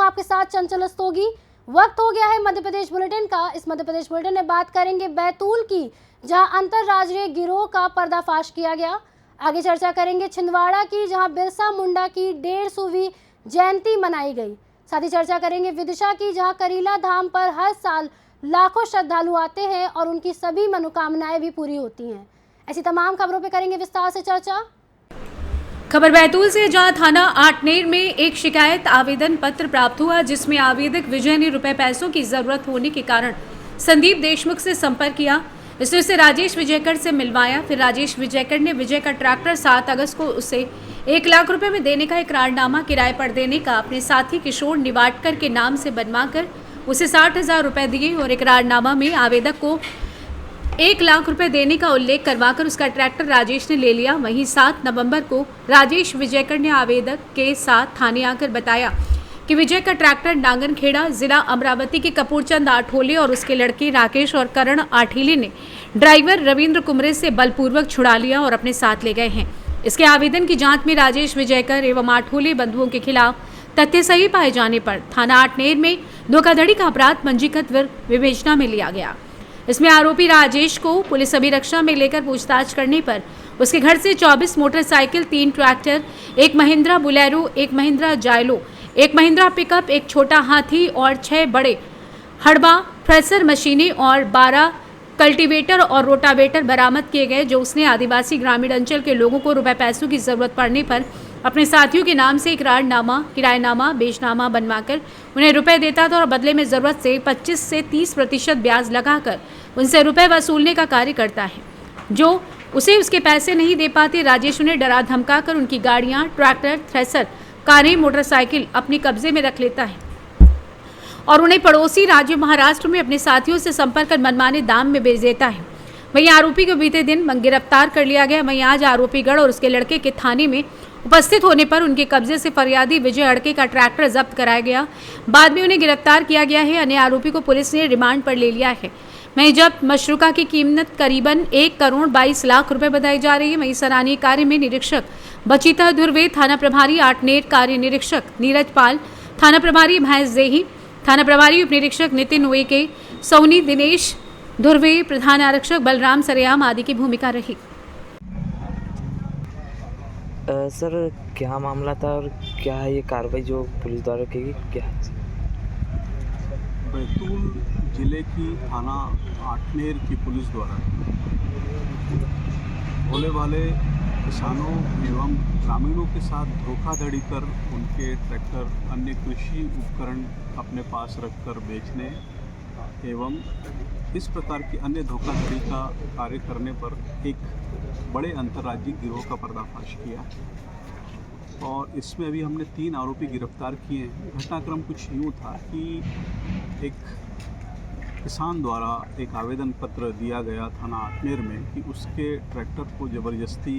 आपके साथ चंचल रस्तोगी। वक्त हो गया है मध्य प्रदेश बुलेटिन का। इस मध्य प्रदेश बुलेटिन में बात करेंगे बैतूल की, जहां अंतरराज्यीय गिरोह का पर्दाफाश किया गया। आगे चर्चा करेंगे छिंदवाड़ा की, जहां बिरसा मुंडा की 150वीं जयंती मनाई गई। साथ ही चर्चा करेंगे विदिशा की, जहां करीला धाम पर हर साल लाखों श्रद्धालु आते हैं और उनकी सभी मनोकामनाएं भी पूरी होती हैं। ऐसी तमाम खबरों पर करेंगे विस्तार से चर्चा। खबर बैतूल से, जहां थाना आठनेर में एक शिकायत आवेदन पत्र प्राप्त हुआ, जिसमें आवेदक विजय ने रुपए पैसों की जरूरत होने के कारण संदीप देशमुख से संपर्क किया। इसने उसे राजेश विजयकर से मिलवाया। फिर राजेश विजयकर ने विजय का ट्रैक्टर 7 अगस्त को उसे 1 लाख रुपए में देने का इकरारनामा किराए पर देने का अपने साथी किशोर निवाटकर के नाम से बनवाकर उसे 60,000 रुपए दिए और इकरारनामा में आवेदक को 1 लाख रुपए देने का उल्लेख करवाकर उसका ट्रैक्टर राजेश ने ले लिया। वहीं 7 नवंबर को राजेश विजयकर ने आवेदक के साथ थाने आकर बताया कि विजय का ट्रैक्टर नांगनखेड़ा जिला अमरावती के कपूरचंद आठोले और उसके लड़के राकेश और करण आठीले ने ड्राइवर रविंद्र कुमरे से बलपूर्वक छुड़ा लिया और अपने साथ ले गए हैं। इसके आवेदन की जांच में राजेश विजयकर एवं आठोले बंधुओं के खिलाफ तथ्य सही पाए जाने पर थाना आठनेर में धोखाधड़ी का अपराध पंजीकृत विवेचना में लिया गया। इसमें आरोपी राजेश को पुलिस अभिरक्षा में लेकर पूछताछ करने पर उसके घर से 24 motorcycle, 3 tractor, 1 Mahindra Bolero, 1 Mahindra जायलो, 1 Mahindra pickup, 1 छोटा हाथी और 6 बड़े हड़बा थ्रेसर मशीनें और 12 कल्टीवेटर और रोटावेटर बरामद किए गए, जो उसने आदिवासी ग्रामीण अंचल के लोगों को रुपए पैसों की जरूरत पड़ने पर अपने साथियों के नाम से इकरारनामा, किरायनामा, बेचनामा बनवाकर उन्हें रुपए देता था और बदले में जरूरत से 25 से 30% ब्याज लगाकर उनसे रुपए वसूलने का कार्य करता है। जो उसे उसके पैसे नहीं दे पाते, राजेश उन्हें डरा धमका कर उनकी गाड़ियां, ट्रैक्टर, थ्रेसर, कारें, मोटरसाइकिल अपने कब्जे में रख लेता है और उन्हें पड़ोसी राज्य महाराष्ट्र में अपने साथियों से संपर्क कर मनमाने दाम में बेच देता है। वहीं आरोपी को बीते दिन गिरफ्तार कर लिया गया। वहीं आज आरोपीगढ़ और उसके लड़के के थाने में उपस्थित होने पर उनके कब्जे से फरियादी विजय अड़के का ट्रैक्टर जब्त कराया गया। बाद में उन्हें गिरफ्तार किया गया है। अन्य आरोपी को पुलिस ने रिमांड पर ले लिया है। वहीं जब्त मशरूका की कीमत करीबन 1 करोड़ 22 लाख रुपए बताई जा रही है। वहीं सराहनीय कार्य में निरीक्षक बचीता धुर्वे, थाना प्रभारी आठनेर, कार्य निरीक्षक नीरज पाल, थाना प्रभारी भैंस देही, थाना प्रभारी उप निरीक्षक नितिन उइके, सोनी दिनेश धुर्वे, प्रधान आरक्षक बलराम सरेयाम आदि की भूमिका रही। सर, क्या मामला था और क्या है ये कार्रवाई जो पुलिस द्वारा की गई? क्या बैतूल जिले की थाना आठनेर की पुलिस द्वारा भोले भाले किसानों एवं ग्रामीणों के साथ धोखाधड़ी कर उनके ट्रैक्टर, अन्य कृषि उपकरण अपने पास रखकर बेचने एवं इस प्रकार की अन्य धोखाधड़ी का कार्य करने पर एक बड़े अंतर्राज्यीय गिरोह का पर्दाफाश किया और इसमें अभी हमने 3 आरोपी गिरफ्तार किए हैं। घटनाक्रम कुछ यूँ था कि एक किसान द्वारा एक आवेदन पत्र दिया गया थाना आठनेर में कि उसके ट्रैक्टर को ज़बरदस्ती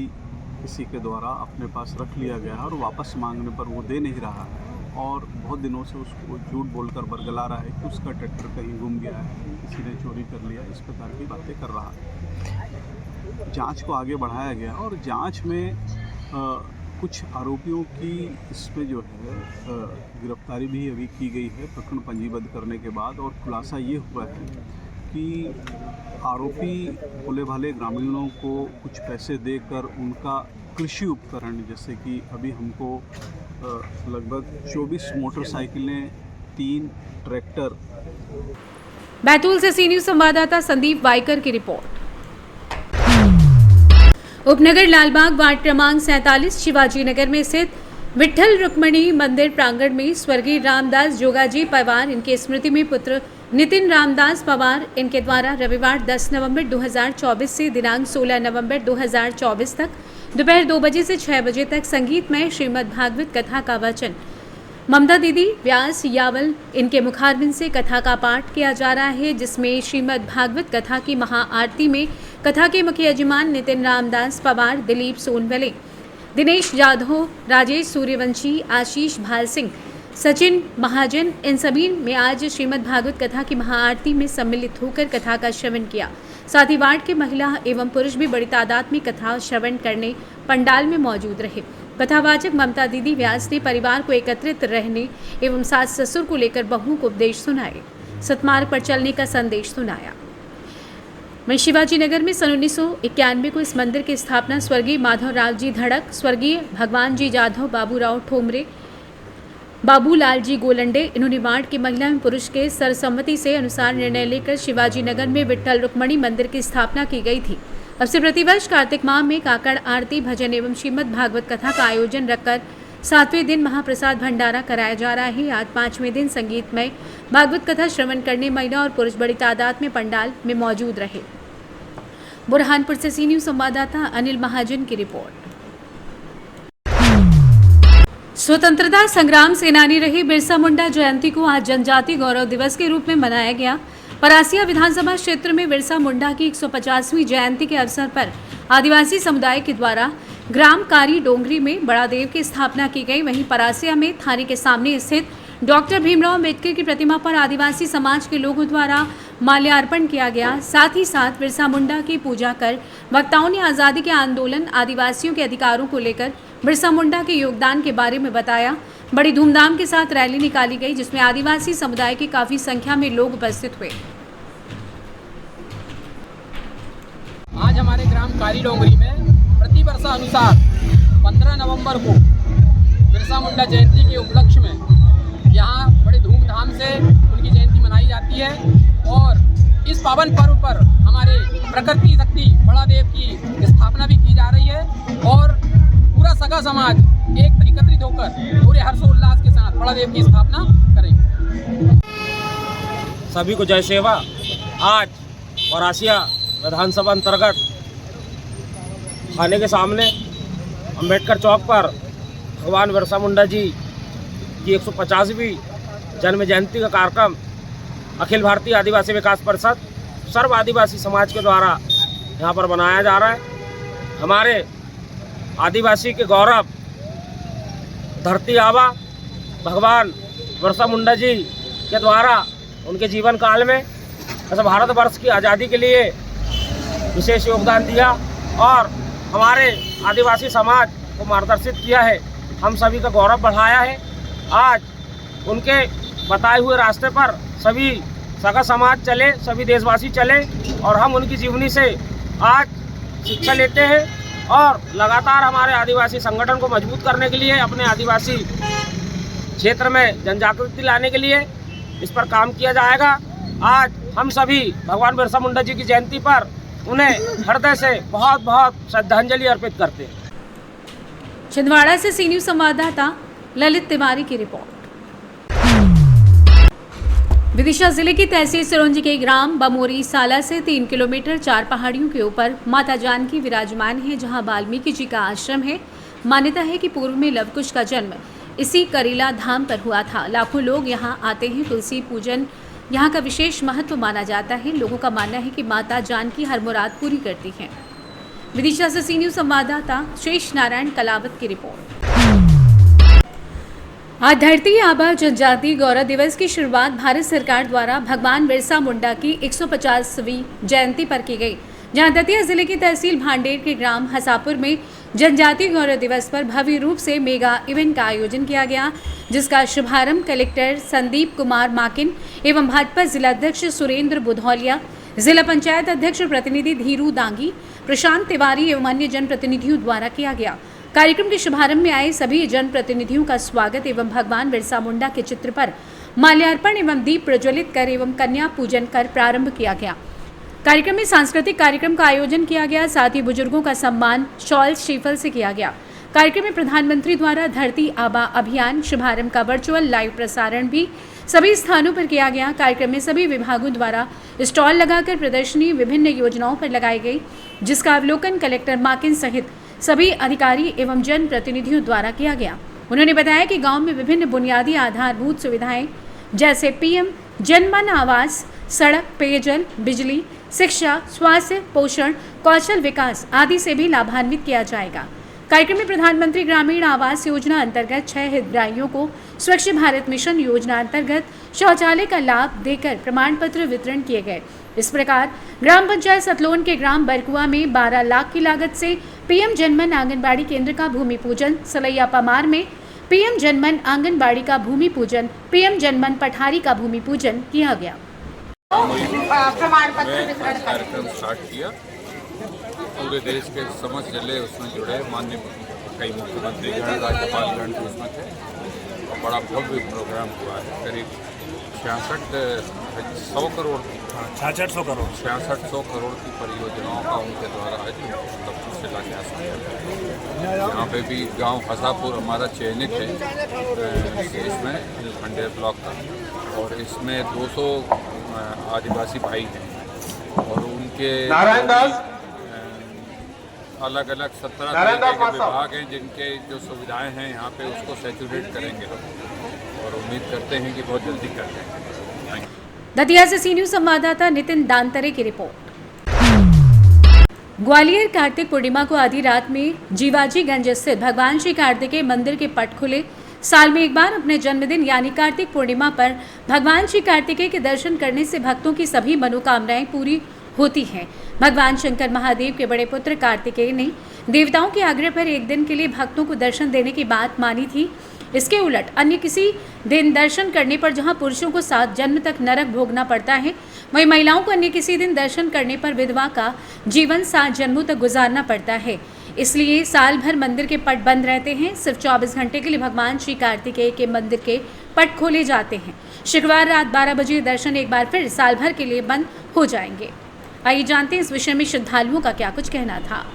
किसी के द्वारा अपने पास रख लिया गया है और वापस मांगने पर वो दे नहीं रहा है और बहुत दिनों से उसको झूठ बोलकर बरगला रहा है कि उसका ट्रैक्टर कहीं गुम गया है, किसी ने चोरी कर लिया, इस प्रकार की बातें कर रहा है। जांच को आगे बढ़ाया गया और जांच में कुछ आरोपियों की इसमें जो है गिरफ्तारी भी अभी की गई है प्रकरण पंजीबद्ध करने के बाद। और खुलासा ये हुआ है कि आरोपी भोले भाले ग्रामीणों को कुछ पैसे देकर उनका कृषि उपकरण, जैसे कि अभी हमको लगभग 24 मोटरसाइकिलें, 3 ट्रैक्टर। बैतूल से सी न्यूज़ संवाददाता संदीप वाइकर की रिपोर्ट। उपनगर लालबाग वार्ड क्रमांक 47 शिवाजी नगर में स्थित विठल रुक्मणी मंदिर प्रांगण में स्वर्गीय रामदास जोगाजी पवार, इनकी स्मृति में पुत्र नितिन रामदास पवार, इनके द्वारा रविवार 10 नवंबर 2024 से दिनांक 16 नवंबर 2024 तक दोपहर 2 बजे से 6 बजे तक संगीतमय श्रीमद् भागवत कथा का वाचन ममता दीदी व्यास यावल, इनके मुखारबिंद से कथा का पाठ किया जा रहा है, जिसमें श्रीमद् भागवत कथा की महाआरती में कथा के मुख्य यजमान नितिन रामदास पवार, दिलीप सोनवले, दिनेश जाधव, राजेश सूर्यवंशी, आशीष भाल सिंह, सचिन महाजन, इन सभी में आज श्रीमद् भागवत कथा की महाआरती में सम्मिलित होकर कथा का श्रवण किया। साथ ही वार्ड के महिला एवं पुरुष भी बड़ी तादाद में कथा श्रवण करने पंडाल में मौजूद रहे। कथावाचक ममता दीदी व्यास ने परिवार को एकत्रित रहने एवं सास ससुर को लेकर बहुओं को उपदेश सुनाए, सतमार्ग पर चलने का संदेश सुनाया। वहीं शिवाजी नगर में सन 1991 को इस मंदिर की स्थापना स्वर्गीय माधवराव जी धड़क, स्वर्गीय भगवान जी जाधव, बाबूराव ठोमरे, बाबूलाल जी गोलंडे, इन्होंने वार्ड की महिला एवं पुरुष के सर्वसम्मति से अनुसार निर्णय लेकर शिवाजी नगर में विट्ठल रुक्मणी मंदिर की स्थापना की गई थी। अब से प्रतिवर्ष कार्तिक माह में काकड़ आरती, भजन एवं श्रीमद् भागवत कथा का आयोजन रखकर 7वें दिन महाप्रसाद भंडारा कराया जा रहा है। आज 5वें दिन संगीतमय भागवत कथा श्रवण करने महिला और पुरुष बड़ी तादाद में पंडाल में मौजूद रहे। बुरहानपुर से सी न्यूज़ संवाददाता अनिल महाजन की रिपोर्ट। स्वतंत्रता संग्राम सेनानी रहे बिरसा मुंडा जयंती को आज जनजातीय गौरव दिवस के रूप में मनाया गया। परासिया विधानसभा क्षेत्र में बिरसा मुंडा की 150वीं जयंती के अवसर पर आदिवासी समुदाय के द्वारा ग्राम कारी डोंगरी में बड़ा देव की स्थापना की गई। वहीं परासिया में थाने के सामने स्थित डॉक्टर भीमराव अम्बेडकर की प्रतिमा पर आदिवासी समाज के लोगों द्वारा माल्यार्पण किया गया। साथ ही साथ बिरसा मुंडा की पूजा कर वक्ताओं ने आज़ादी के आंदोलन, आदिवासियों के अधिकारों को लेकर बिरसा मुंडा के योगदान के बारे में बताया। बड़ी धूमधाम के साथ रैली निकाली गई, जिसमें आदिवासी समुदाय की काफी संख्या में लोग उपस्थित हुए। आज हमारे ग्राम कारी डोंगरी में प्रति वर्ष अनुसार 15 नवंबर को बिरसा मुंडा जयंती के उपलक्ष्य में यहाँ बड़े धूमधाम से उनकी जयंती मनाई जाती है और इस पावन पर्व पर हमारे प्रकृति शक्ति बड़ा देव की स्थापना भी की जा रही है और पूरा सगा समाज एकत्रित होकर पूरे हर्षोल्लास के साथ बड़ा देव की स्थापना करेंगे। सभी को जय सेवा। आज परासिया विधानसभा अंतर्गत थाने के सामने अंबेडकर चौक पर भगवान बिरसा मुंडा जी की 150वीं जन्म जयंती का कार्यक्रम अखिल भारतीय आदिवासी विकास परिषद सर्व आदिवासी समाज के द्वारा यहाँ पर मनाया जा रहा है। हमारे आदिवासी के गौरव धरती आबा भगवान बिरसा मुंडा जी के द्वारा उनके जीवन काल में ऐसे भारतवर्ष की आज़ादी के लिए विशेष योगदान दिया और हमारे आदिवासी समाज को मार्गदर्शित किया है, हम सभी का गौरव बढ़ाया है। आज उनके बताए हुए रास्ते पर सभी सगा समाज चले, सभी देशवासी चले और हम उनकी जीवनी से आज शिक्षा लेते हैं और लगातार हमारे आदिवासी संगठन को मजबूत करने के लिए, अपने आदिवासी क्षेत्र में जनजागृति लाने के लिए इस पर काम किया जाएगा। आज हम सभी भगवान बिरसा मुंडा जी की जयंती पर उन्हें हृदय से बहुत बहुत श्रद्धांजलि अर्पित करते हैं। छिंदवाड़ा से सी न्यूज़ संवाददाता ललित तिवारी की रिपोर्ट। विदिशा जिले की तहसील सिरोंजी के ग्राम बमोरी साला से 3 किलोमीटर 4 पहाड़ियों के ऊपर माता जानकी विराजमान है, जहां वाल्मीकि जी का आश्रम है। मान्यता है कि पूर्व में लवकुश का जन्म इसी करीला धाम पर हुआ था। लाखों लोग यहां आते हैं। तुलसी पूजन यहाँ का विशेष महत्व माना जाता है। लोगों का मानना है कि माता जानकी हर मुराद पूरी करती हैं। विदिशा से सी न्यूज़ संवाददाता शेष नारायण कलावत की रिपोर्ट। आज धरती आबा जनजातीय गौरव दिवस की शुरुआत भारत सरकार द्वारा भगवान बिरसा मुंडा की 150वीं जयंती पर की गई, जहां दतिया जिले की तहसील भांडेर के ग्राम हसापुर में जनजातीय गौरव दिवस पर भव्य रूप से मेगा इवेंट का आयोजन किया गया, जिसका शुभारंभ कलेक्टर संदीप कुमार माकिन एवं भाजपा जिलाध्यक्ष सुरेंद्र बुधौलिया, जिला पंचायत अध्यक्ष प्रतिनिधि धीरू दांगी, प्रशांत तिवारी एवं अन्य जनप्रतिनिधियों द्वारा किया गया। कार्यक्रम के शुभारंभ में आए सभी जनप्रतिनिधियों का स्वागत एवं भगवान बिरसा मुंडा के चित्र पर माल्यार्पण एवं दीप प्रज्वलित कर एवं कन्या पूजन कर प्रारंभ किया गया। कार्यक्रम में सांस्कृतिक कार्यक्रम का आयोजन किया गया। साथ ही बुजुर्गों का सम्मान शॉल श्रीफल से किया गया। कार्यक्रम में प्रधानमंत्री द्वारा धरती आबा अभियान शुभारंभ का वर्चुअल लाइव प्रसारण भी सभी स्थानों पर किया गया। कार्यक्रम में सभी विभागों द्वारा स्टॉल लगाकर प्रदर्शनी विभिन्न योजनाओं पर लगाई गई, जिसका अवलोकन कलेक्टर माकिन सहित सभी अधिकारी एवं जन प्रतिनिधियों द्वारा किया गया। उन्होंने बताया कि गांव में विभिन्न बुनियादी आधारभूत सुविधाएं जैसे पीएम जनमन आवास, सड़क, पेयजल, बिजली, शिक्षा, स्वास्थ्य, पोषण, कौशल विकास आदि से भी लाभान्वित किया जाएगा। कार्यक्रम में प्रधानमंत्री ग्रामीण आवास योजना अंतर्गत 6 हितग्राहियों को स्वच्छ भारत मिशन योजना अंतर्गत शौचालय का लाभ देकर प्रमाण पत्र वितरण किए गए। इस प्रकार ग्राम पंचायत सतलोन के ग्राम बरकुआ में 12 लाख की लागत से पीएम जनमन आंगनबाड़ी केंद्र का भूमि पूजन, सलैया पमार में पीएम जनमन आंगनबाड़ी का भूमि पूजन, पीएम जनमन पठारी का भूमि पूजन किया गया। प्रमाण पत्र वितरण कार्यक्रम स्टार्ट किया। पूरे देश के समस्त जिले उसमें जुड़े, माननीय कई मुख्यमंत्री गण, राज्यपालगण भी उसमें थे और बड़ा भव्य प्रोग्राम हुआ है। करीब 6600 करोड़ की परियोजनाओं का उनके द्वारा आज शिलान्यास किया। यहाँ पे भी गांव हसापुर हमारा चयनित है इसमें खंडेर ब्लॉक का, और इसमें 200 आदिवासी भाई हैं और उनके अलग अलग 17 तरह के विभाग हैं जिनके जो सुविधाएं हैं यहाँ पे उसको सैचुरेट करेंगे और उम्मीद करते हैं कि बहुत जल्दी कर देंगे। दतिया से सी न्यूज संवाददाता नितिन दांतरे की रिपोर्ट। ग्वालियर कार्तिक पूर्णिमा को आधी रात में जीवाजीगंज स्थित भगवान श्री कार्तिकेय मंदिर के पट खुले। साल में एक बार अपने जन्मदिन यानी कार्तिक पूर्णिमा पर भगवान श्री कार्तिकेय के दर्शन करने से भक्तों की सभी मनोकामनाएं पूरी होती हैं। भगवान शंकर महादेव के बड़े पुत्र कार्तिकेय ने देवताओं के आग्रह पर एक दिन के लिए भक्तों को दर्शन देने की बात मानी थी। इसके उलट अन्य किसी दिन दर्शन करने पर जहां पुरुषों को 7 जन्म तक नरक भोगना पड़ता है, वहीं महिलाओं को अन्य किसी दिन दर्शन करने पर विधवा का जीवन 7 जन्मों तक गुजारना पड़ता है। इसलिए साल भर मंदिर के पट बंद रहते हैं। सिर्फ 24 घंटे के लिए भगवान श्री कार्तिकेय के मंदिर के पट खोले जाते हैं। शुक्रवार रात 12 बजे दर्शन एक बार फिर साल भर के लिए बंद हो जाएंगे। आइए जानते हैं इस विषय में श्रद्धालुओं का क्या कुछ कहना था।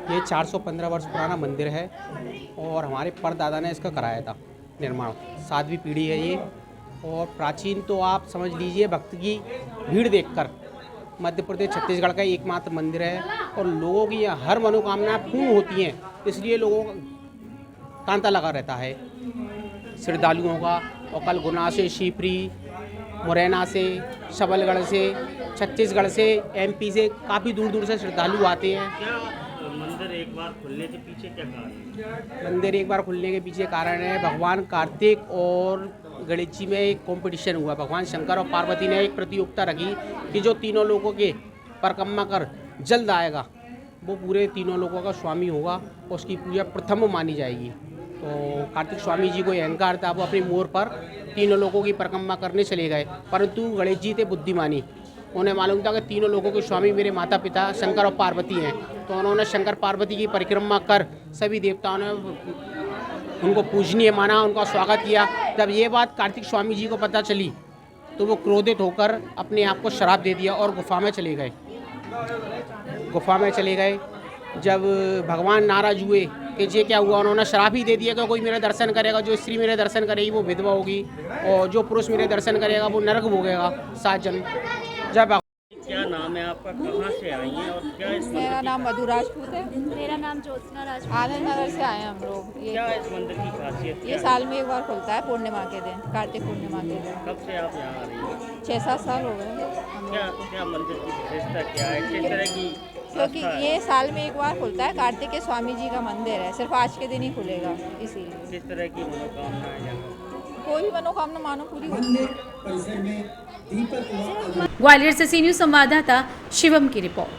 ये 415 वर्ष पुराना मंदिर है और हमारे परदादा ने इसका कराया था निर्माण। 7वीं पीढ़ी है ये, और प्राचीन तो आप समझ लीजिए भक्त की भीड़ देखकर मध्य प्रदेश छत्तीसगढ़ का एकमात्र मंदिर है और लोगों की हर मनोकामना पूर्ण होती हैं, इसलिए लोगों का तांता लगा रहता है श्रद्धालुओं का। और कल गुना से, शिवपुरी, मुरैना से, सबलगढ़ से, छत्तीसगढ़ से, एमपी से काफ़ी दूर दूर से श्रद्धालु आते हैं। मंदिर एक बार खुलने के पीछे क्या कारण है? मंदिर एक बार खुलने के पीछे कारण है भगवान कार्तिक और गणेश जी में एक कंपटीशन हुआ। भगवान शंकर और पार्वती ने एक प्रतियोगिता रखी कि जो तीनों लोगों के परिक्रमा कर जल्द आएगा वो पूरे तीनों लोगों का स्वामी होगा, उसकी पूजा प्रथम मानी जाएगी। तो कार्तिक स्वामी जी को अहंकार था, वो अपनी मोर पर तीनों लोगों की परिक्रमा करने चले गए, परंतु गणेश जी थे बुद्धिमानी। उन्हें मालूम था कि तीनों लोगों के स्वामी मेरे माता पिता शंकर और पार्वती हैं, तो उन्होंने शंकर पार्वती की परिक्रमा कर सभी देवताओं ने उनको पूजनीय माना, उनका स्वागत किया। जब ये बात कार्तिक स्वामी जी को पता चली तो वो क्रोधित होकर अपने आप को श्राप दे दिया और गुफा में चले गए। जब भगवान नाराज हुए कि ये क्या हुआ, उन्होंने श्राप ही दे दिया कि कोई मेरे दर्शन करेगा, जो स्त्री मेरे दर्शन करेगी वो विधवा होगी और जो पुरुष मेरे दर्शन करेगा वो नरक भोगेगा 7 जन्म। जब क्या नाम है आपका, कहाँ से आई हैं और क्या इस मंदिर मेरा नाम मधु राजपूत है। मेरा नाम ज्योत्सना राजपूत। आनंद नगर से आए हैं हम लोग। क्या इस मंदिर की खासियत ये साल में एक बार खुलता है पूर्णिमा के दिन, कार्तिक पूर्णिमा के दिन। कब से आप यहाँ आ रही हैं? 6-7 साल हो गए। क्या मंदिर की विशेषता क्या है, किस तरह की? क्योंकि ये साल में एक बार खुलता है, कार्तिक के स्वामी जी का मंदिर है, सिर्फ आज के दिन ही खुलेगा, इसीलिए। किस तरह की मनोकामना है? कोई भी मनोकामना मानो पूरी होती है। ग्वालियर से सी न्यूज संवाददाता शिवम की रिपोर्ट।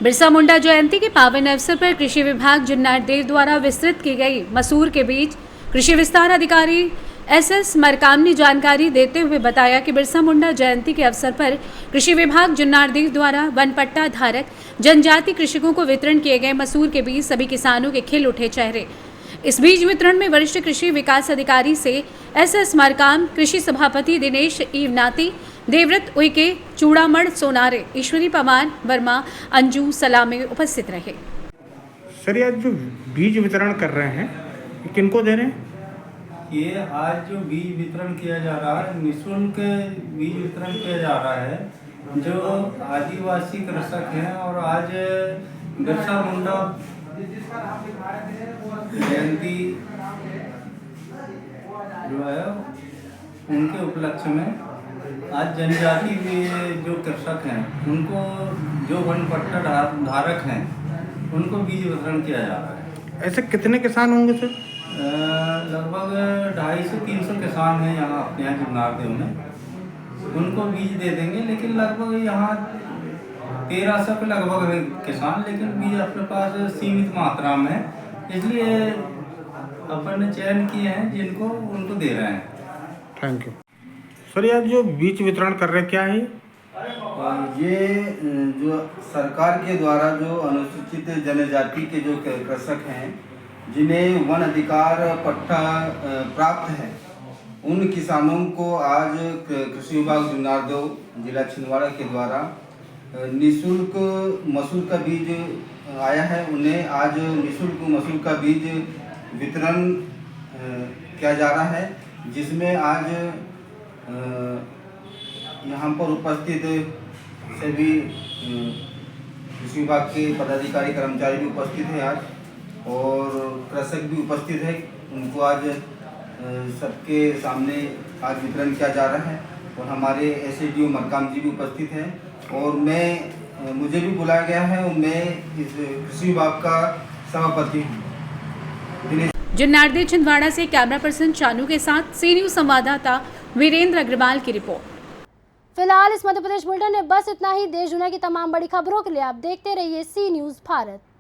बिरसा मुंडा जयंती के पावन अवसर पर कृषि विभाग जुन्नारदेव द्वारा विस्तृत की गई मसूर के बीज कृषि विस्तार अधिकारी SS मरकाम ने जानकारी देते हुए बताया कि बिरसा मुंडा जयंती के अवसर पर कृषि विभाग जुन्नारदेव द्वारा वन पट्टा धारक जनजाति कृषकों को वितरण किए गए मसूर के बीज सभी किसानों के खिल उठे चेहरे। इस बीज वितरण में वरिष्ठ कृषि विकास अधिकारी से SS मरकाम, कृषि सभापति दिनेश ईवनाती, देवव्रत उइके, चूड़ामण सोनारे, ईश्वरी पवार वर्मा, अंजू सलामे उपस्थित रहे। सर ये जो बीज वितरण कर रहे हैं किनको दे रहे हैं? ये आज जो बीज वितरण किया जा रहा है, निःशुल्क बीज वितरण किया जा रहा है जो आदिवासी कृषक हैं और आज बिरसा मुंडा जयंती जो है उनके उपलक्ष्य में आज जनजाति जो कृषक हैं उनको जो वन पट्टा धारक हैं उनको बीज वितरण किया जा रहा है। ऐसे कितने किसान होंगे सर? लगभग 250-300 किसान हैं यहाँ अपने यहाँ जुन्नारदेव में, उनको बीज दे देंगे। लेकिन लगभग यहाँ 1300 के लगभग हैं किसान, लेकिन बीज अपने पास सीमित मात्रा में है, इसलिए अपन ने चयन किए हैं जिनको उनको दे रहे हैं। Thank you sir. यार जो बीज वितरण कर रहे हैं क्या है ये जो सरकार के द्वारा जो अनुसूचित जनजाति के जो कृषक हैं जिन्हें वन अधिकार पट्टा प्राप्त है, उन किसानों को आज कृषि विभाग जुन्नारदेव जिला छिंदवाड़ा के द्वारा निःशुल्क मसूर का बीज आया है। उन्हें आज निःशुल्क मसूर का बीज वितरण किया जा रहा है, जिसमें आज यहाँ पर उपस्थित सभी कृषि विभाग के पदाधिकारी कर्मचारी भी उपस्थित हैं आज, और कृषक भी उपस्थित है। उनको आज सबके सामने आज वितरण किया जा रहा है, और हमारे एसडीओ मरकाम जी भी उपस्थित हैं, और मुझे भी बुलाया गया है, और मैं इस कृषि विभाग का सभापति हूँ। जुन्नारदेव छिंदवाड़ा से कैमरा पर्सन चानू के साथ सी न्यूज संवाददाता वीरेंद्र अग्रवाल की रिपोर्ट। फिलहाल इस मध्य प्रदेश बुलेटिन में बस इतना ही। देश दुनिया की तमाम बड़ी खबरों के लिए आप देखते रहिए सी न्यूज भारत।